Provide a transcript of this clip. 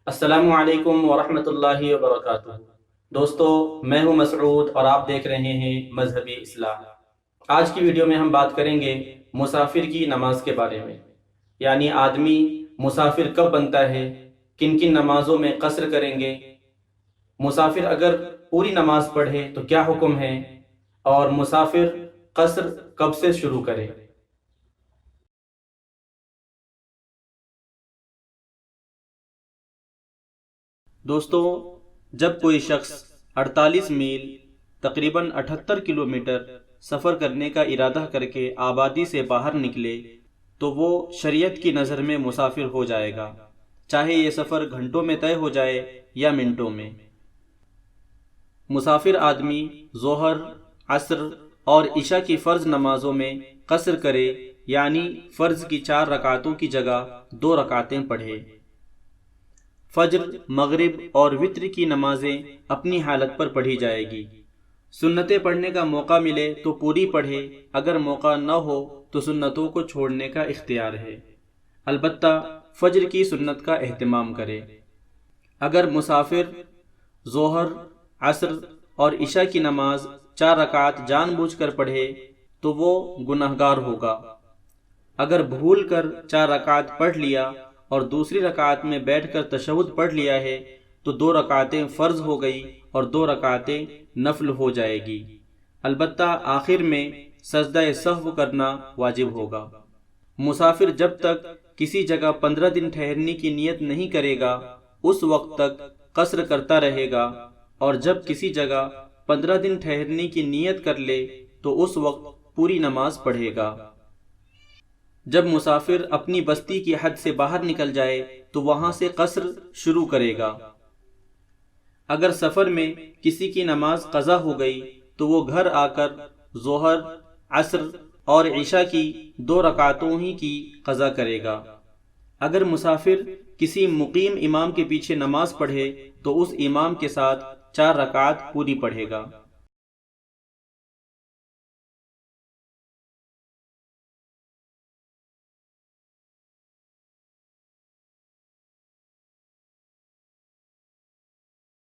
السلام علیکم ورحمۃ اللہ وبرکاتہ۔ دوستو، میں ہوں مسعود اور آپ دیکھ رہے ہیں مذہبی اصلاح۔ آج کی ویڈیو میں ہم بات کریں گے مسافر کی نماز کے بارے میں، یعنی آدمی مسافر کب بنتا ہے، کن کن نمازوں میں قصر کریں گے، مسافر اگر پوری نماز پڑھے تو کیا حکم ہے، اور مسافر قصر کب سے شروع کرے۔ دوستو، جب کوئی شخص 48 میل تقریباً 78 کلومیٹر سفر کرنے کا ارادہ کر کے آبادی سے باہر نکلے تو وہ شریعت کی نظر میں مسافر ہو جائے گا، چاہے یہ سفر گھنٹوں میں طے ہو جائے یا منٹوں میں۔ مسافر آدمی ظہر، عصر اور عشاء کی فرض نمازوں میں قصر کرے، یعنی فرض کی 4 رکعتوں کی جگہ 2 رکعتیں پڑھے۔ فجر، مغرب اور وتر کی نمازیں اپنی حالت پر پڑھی جائے گی۔ سنتیں پڑھنے کا موقع ملے تو پوری پڑھے، اگر موقع نہ ہو تو سنتوں کو چھوڑنے کا اختیار ہے، البتہ فجر کی سنت کا اہتمام کرے۔ اگر مسافر ظہر، عصر اور عشاء کی نماز 4 رکعت جان بوجھ کر پڑھے تو وہ گنہگار ہوگا۔ اگر بھول کر 4 رکعت پڑھ لیا اور دوسری رکعت میں بیٹھ کر تشہد پڑھ لیا ہے تو 2 رکعتیں فرض ہو گئی اور 2 رکعتیں نفل ہو جائے گی، البتہ آخر میں سجدہ سہو کرنا واجب ہوگا۔ مسافر جب تک کسی جگہ 15 دن ٹھہرنے کی نیت نہیں کرے گا اس وقت تک قصر کرتا رہے گا، اور جب کسی جگہ 15 دن ٹھہرنے کی نیت کر لے تو اس وقت پوری نماز پڑھے گا۔ جب مسافر اپنی بستی کی حد سے باہر نکل جائے تو وہاں سے قصر شروع کرے گا۔ اگر سفر میں کسی کی نماز قضا ہو گئی تو وہ گھر آ کر ظہر، عصر اور عشاء کی 2 رکعتوں ہی کی قضا کرے گا۔ اگر مسافر کسی مقیم امام کے پیچھے نماز پڑھے تو اس امام کے ساتھ 4 رکعت پوری پڑھے گا۔